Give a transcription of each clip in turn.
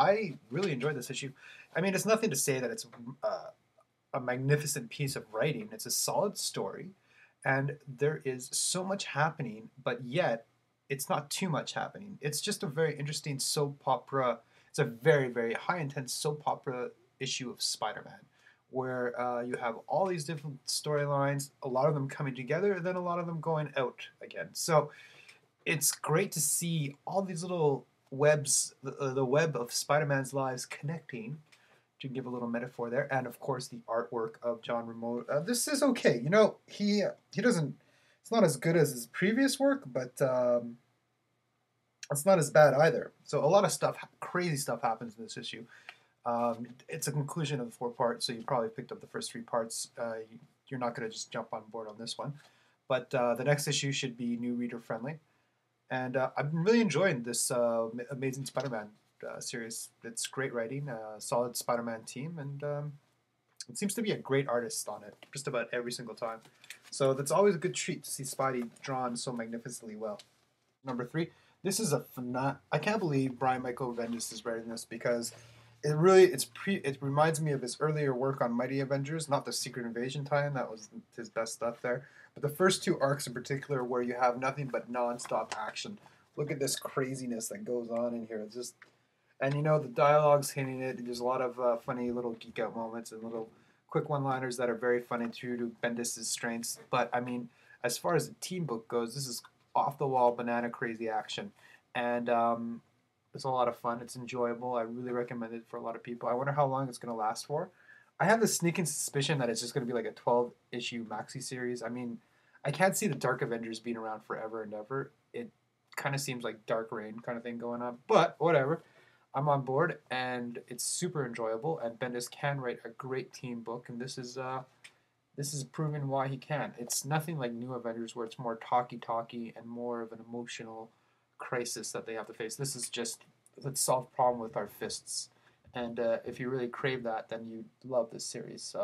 I really enjoyed this issue. I mean, it's nothing to say that it's a magnificent piece of writing. It's a solid story, and there is so much happening, but yet it's not too much happening. It's just a very interesting soap opera. It's a very, very high intense soap opera issue of Spider-Man, where you have all these different storylines, a lot of them coming together, and then a lot of them going out again. So it's great to see all these little webs, the web of Spider-Man's lives connecting, to give a little metaphor there, and of course the artwork of John Ramo. This is okay. You know, he doesn't. It's not as good as his previous work, but it's not as bad either. So a lot of stuff, crazy stuff, happens in this issue. It's a conclusion of the 4 parts, so you probably picked up the first 3 parts. You're not going to just jump on board on this one, but the next issue should be new reader friendly, and I've been really enjoying this Amazing Spider-Man series. It's great writing, solid Spider-Man team, and it seems to be a great artist on it just about every single time. So that's always a good treat to see Spidey drawn so magnificently well. Number 3, this is I can't believe Brian Michael Bendis is writing this, because it reminds me of his earlier work on Mighty Avengers, not the Secret Invasion tie-in, that was his best stuff there, but the first 2 arcs in particular, where you have nothing but non-stop action. Look at this craziness that goes on in here. It's just, and you know, the dialogue's hitting it. There's a lot of funny little geek out moments and little quick one-liners that are very funny, true to Bendis' strengths. But I mean, as far as the team book goes, this is off the wall, banana crazy action, and it's a lot of fun. It's enjoyable. I really recommend it for a lot of people. I wonder how long it's going to last for. I have the sneaking suspicion that it's just going to be like a 12-issue maxi series. I mean, I can't see the Dark Avengers being around forever and ever. It kind of seems like Dark Reign kind of thing going on, but whatever. I'm on board, and it's super enjoyable. And Bendis can write a great team book, and this is proven why he can. It's nothing like New Avengers, where it's more talky and more of an emotional crisis that they have to face. This is just, let's solve problem with our fists. And if you really crave that, then you love this series.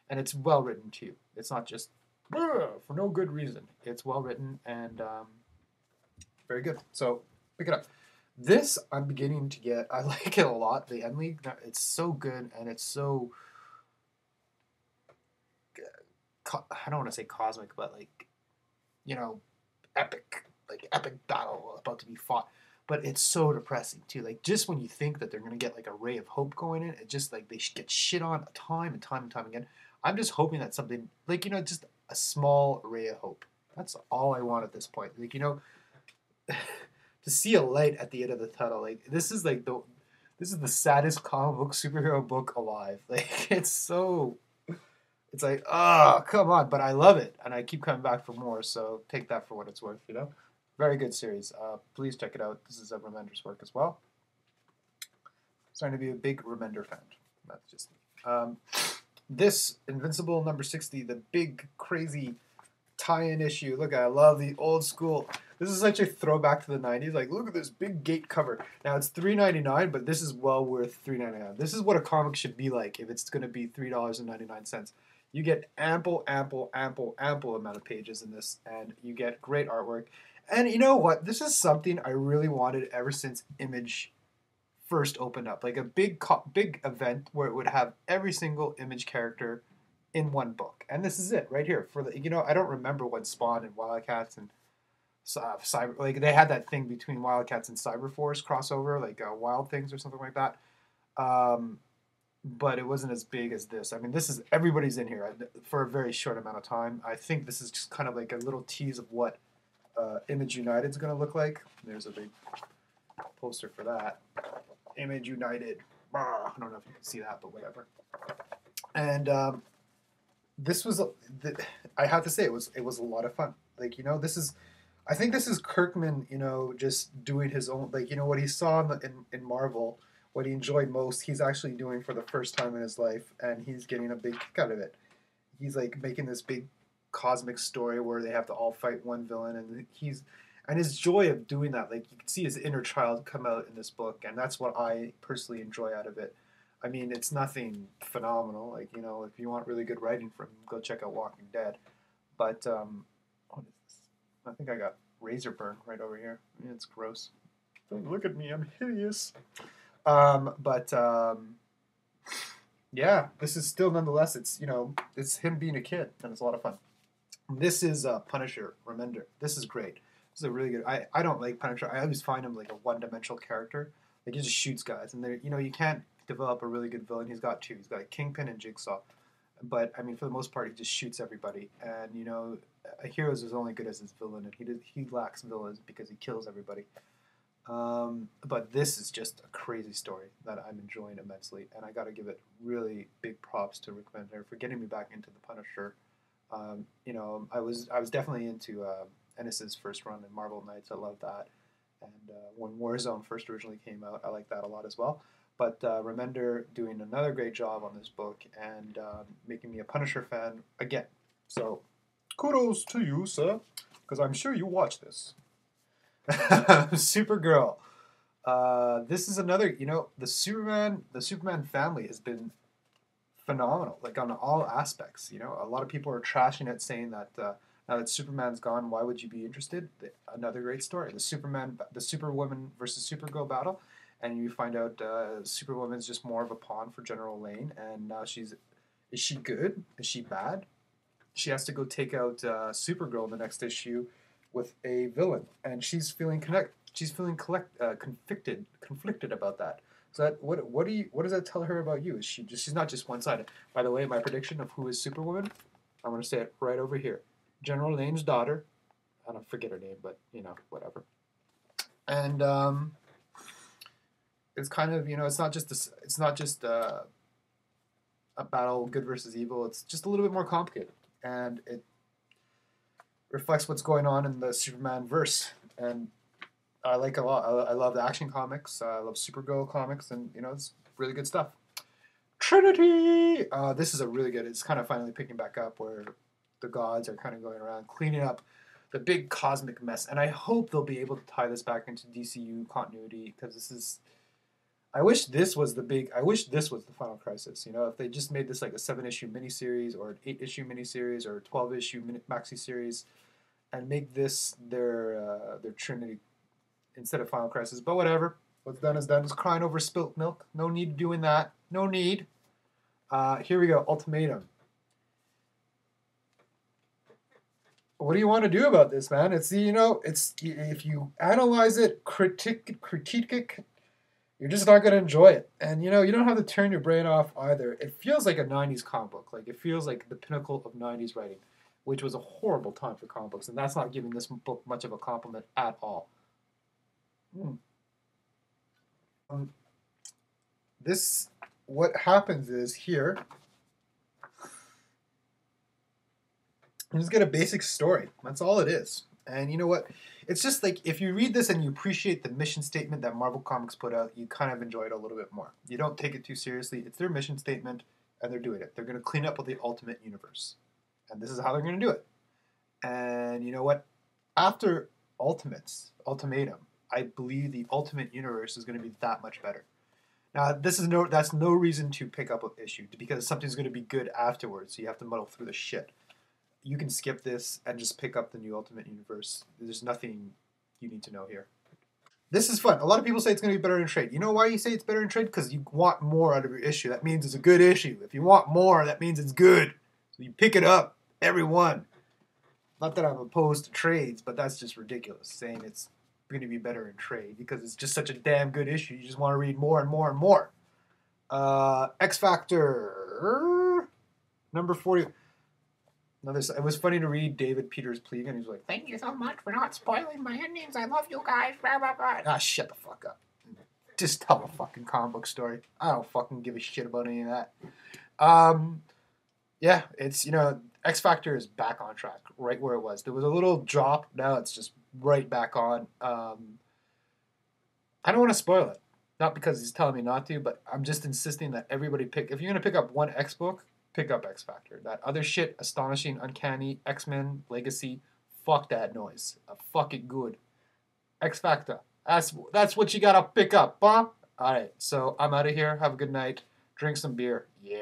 And it's well written too. It's not just for no good reason. It's well written and very good. So pick it up. This I'm beginning to get. I like it a lot. The End League. It's so good, and it's so. I don't want to say cosmic, but like, you know, epic. Like epic battle about to be fought. But it's so depressing too. Like, just when you think that they're gonna get like a ray of hope going in, it just like they get shit on time and time and time again. I'm just hoping that something like, you know, just a small ray of hope. That's all I want at this point. Like, you know, to see a light at the end of the tunnel. Like, this is the saddest comic book superhero book alive. Like, it's like, oh, come on, but I love it, and I keep coming back for more. So take that for what it's worth, you know. Very good series. Please check it out. This is a Remender's work as well. Starting to be a big Remender fan. That's just me. This Invincible number 60, the big crazy tie-in issue. Look, I love the old school. This is such a throwback to the 90s. Like, look at this big gate cover. Now, it's $3.99, but this is well worth $3.99. This is what a comic should be like if it's going to be $3.99. You get ample amount of pages in this, and you get great artwork. And you know what? This is something I really wanted ever since Image first opened up. Like a big event where it would have every single Image character in one book. And this is it right here. For the, you know, I don't remember when Spawn and Wildcats and Cyber, like they had that thing between Wildcats and Cyberforce crossover, like Wild Things or something like that. But it wasn't as big as this. I mean, this is, everybody's in here for a very short amount of time. I think this is just kind of like a little tease of what Image United is going to look like. There's a big poster for that. Image United. I don't know if you can see that, but whatever. And this was, I have to say, it was a lot of fun. Like, you know, I think this is Kirkman, you know, just doing his own, like, you know, what he saw in Marvel, what he enjoyed most, he's actually doing for the first time in his life, and he's getting a big kick out of it. He's like making this big cosmic story where they have to all fight one villain, and his joy of doing that, like you can see his inner child come out in this book, and that's what I personally enjoy out of it. I mean, it's nothing phenomenal, like, you know, if you want really good writing from him, go check out Walking Dead. But what is this? I think I got razor burn right over here. It's gross. Don't look at me, I'm hideous. But yeah, this is still nonetheless. It's it's him being a kid, and it's a lot of fun. This is Punisher. Remender. This is great. This is a really good. I don't like Punisher. I always find him like a one-dimensional character. Like he just shoots guys, and they you can't develop a really good villain. He's got two. He's got a Kingpin and Jigsaw. But I mean, for the most part, he just shoots everybody. And a hero is only good as his villain, and he lacks villains because he kills everybody. But this is just a crazy story that I'm enjoying immensely, and I got to give it really big props to Rick Remender for getting me back into the Punisher. I was definitely into Ennis's first run in Marvel Knights. I love that, and when Warzone first originally came out, I liked that a lot as well. But Remender doing another great job on this book and making me a Punisher fan again. So kudos to you, sir, because I'm sure you watch this. Supergirl. This is another, the Superman family has been phenomenal, like on all aspects. A lot of people are trashing it, saying that now that Superman's gone, why would you be interested? Another great story. The Superwoman versus Supergirl battle, and you find out Superwoman's just more of a pawn for General Lane, and now is she good? Is she bad? She has to go take out Supergirl in the next issue with a villain, and she's feeling conflicted about that. So what does that tell her about you? She's not just one-sided. By the way, my prediction of who is Superwoman, I'm going to say it right over here. General Lane's daughter. I don't forget her name, but whatever. And it's kind of it's not just a battle good versus evil. It's just a little bit more complicated, and it reflects what's going on in the Superman verse, and I like it a lot. I love the Action Comics. I love Supergirl comics, and it's really good stuff. Trinity. This is a really good. It's kind of finally picking back up where the gods are kind of going around cleaning up the big cosmic mess, and I hope they'll be able to tie this back into DCU continuity, because this is. I wish this was the Final Crisis. If they just made this like a 7-issue miniseries or an 8-issue miniseries or a 12-issue maxi series, and make this their Trinity instead of Final Crisis. But whatever. What's done is done. It's crying over spilt milk. No need doing that. No need. Here we go. Ultimatum. What do you want to do about this, man? It's if you analyze it, critique it, you're just not going to enjoy it. And you don't have to turn your brain off either. It feels like a 90s comic book. Like it feels like the pinnacle of 90s writing, which was a horrible time for comic books, and that's not giving this book much of a compliment at all. What happens is here, you just get a basic story. That's all it is. And you know what? It's just like if you read this and you appreciate the mission statement that Marvel Comics put out, you kind of enjoy it a little bit more. You don't take it too seriously. It's their mission statement, and they're doing it. They're going to clean up with the Ultimate Universe. And this is how they're going to do it. And you know what? After Ultimatum, I believe the Ultimate Universe is going to be that much better. Now, that's no reason to pick up an issue, because something's going to be good afterwards, so you have to muddle through the shit. You can skip this and just pick up the new Ultimate Universe. There's nothing you need to know here. This is fun. A lot of people say it's going to be better in trade. You know why you say it's better in trade? Because you want more out of your issue. That means it's a good issue. If you want more, that means it's good. So you pick it up, every one. Not that I'm opposed to trades, but that's just ridiculous, saying it's going to be better in trade, because it's just such a damn good issue. You just want to read more and more and more. X Factor number 40. It was funny to read David Peters' plea, and he was like, "Thank you so much for not spoiling my endings. I love you guys." Blah, blah, blah. Ah, shut the fuck up. Just tell a fucking comic book story. I don't fucking give a shit about any of that. Yeah, it's X Factor is back on track, right where it was. There was a little drop. Now it's just right back on. I don't want to spoil it, not because he's telling me not to, but I'm just insisting that everybody if you're gonna pick up one X book, pick up X Factor. That other shit, Astonishing, Uncanny, X-Men, Legacy, fuck that noise. Fuck it good. X Factor. That's what you gotta pick up, huh? Alright, so I'm out of here. Have a good night. Drink some beer. Yeah.